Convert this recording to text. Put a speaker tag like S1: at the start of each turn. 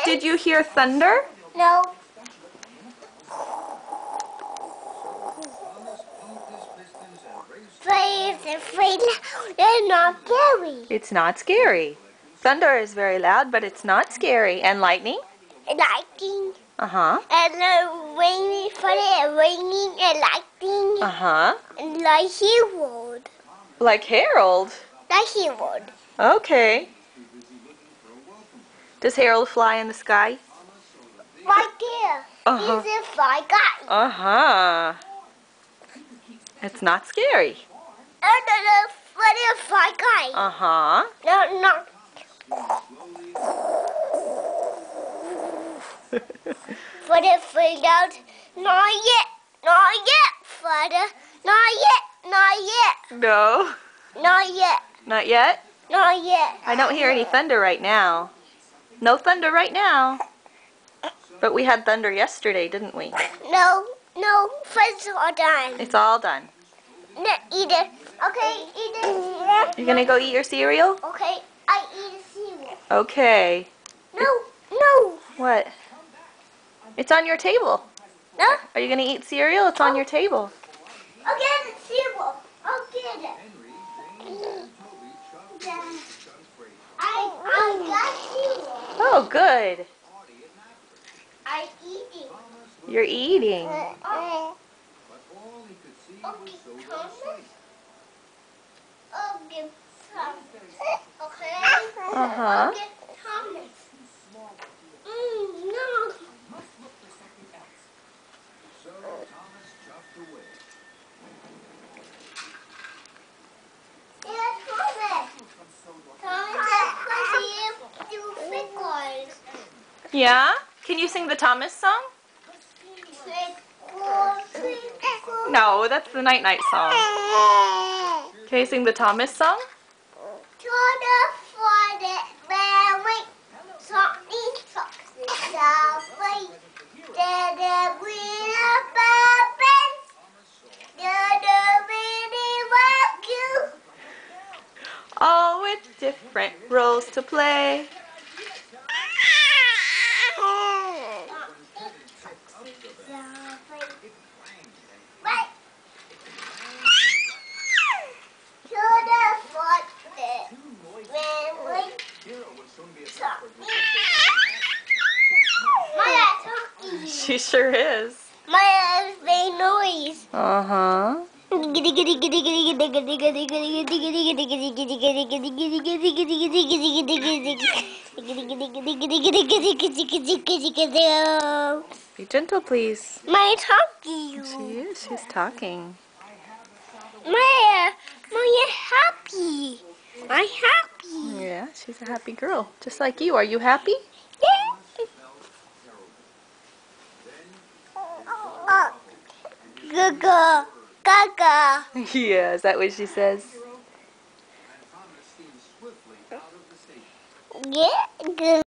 S1: Did you hear thunder?
S2: No. But it's afraid they're not scary.
S1: It's not scary. Thunder is very loud, but it's not scary. And lightning?
S2: Lightning.
S1: Uh-huh.
S2: And raining, raining and lightning.
S1: Uh-huh.
S2: And like Harold.
S1: Like Harold?
S2: Like Harold.
S1: Okay. Does Harold fly in the sky?
S2: Right there.
S1: Uh-huh.
S2: He's a fly guy.
S1: Uh-huh. It's not scary.
S2: No, fly guy.
S1: Uh-huh.
S2: No. Father, fly out. Not yet, Father. Not yet.
S1: No.
S2: Not yet.
S1: Not yet?
S2: Not yet.
S1: I don't hear any thunder right now. No thunder right now. But we had thunder yesterday, didn't we?
S2: No, friends are done.
S1: It's all done.
S2: No, eat it. Okay, eat it.
S1: You're gonna go eat your cereal?
S2: Okay, I eat a cereal.
S1: Okay.
S2: No.
S1: What? It's on your table.
S2: No?
S1: Are you gonna eat cereal? It's on your table.
S2: I'll get the cereal. I'll get it. I got cereal.
S1: Oh, good.
S2: I eat it.
S1: You're eating.
S2: Okay, Thomas. I'll give Thomas. Okay?
S1: Uh-huh.
S2: I'll give Thomas. No. Yeah, Thomas. Thomas, do figures.
S1: Yeah? Can you sing the Thomas song? No, that's the Night Night song. Can you sing the Thomas song? All with different roles to play. She sure is.
S2: My made noise.
S1: Uh-huh. Be gentle, please.
S2: My talking.
S1: She is. She's talking.
S2: My happy. I'm happy.
S1: Yeah, she's a happy girl. Just like you. Are you happy?
S2: Yeah. Gaga. Gaga.
S1: Yeah, is that what she says?
S2: Yeah.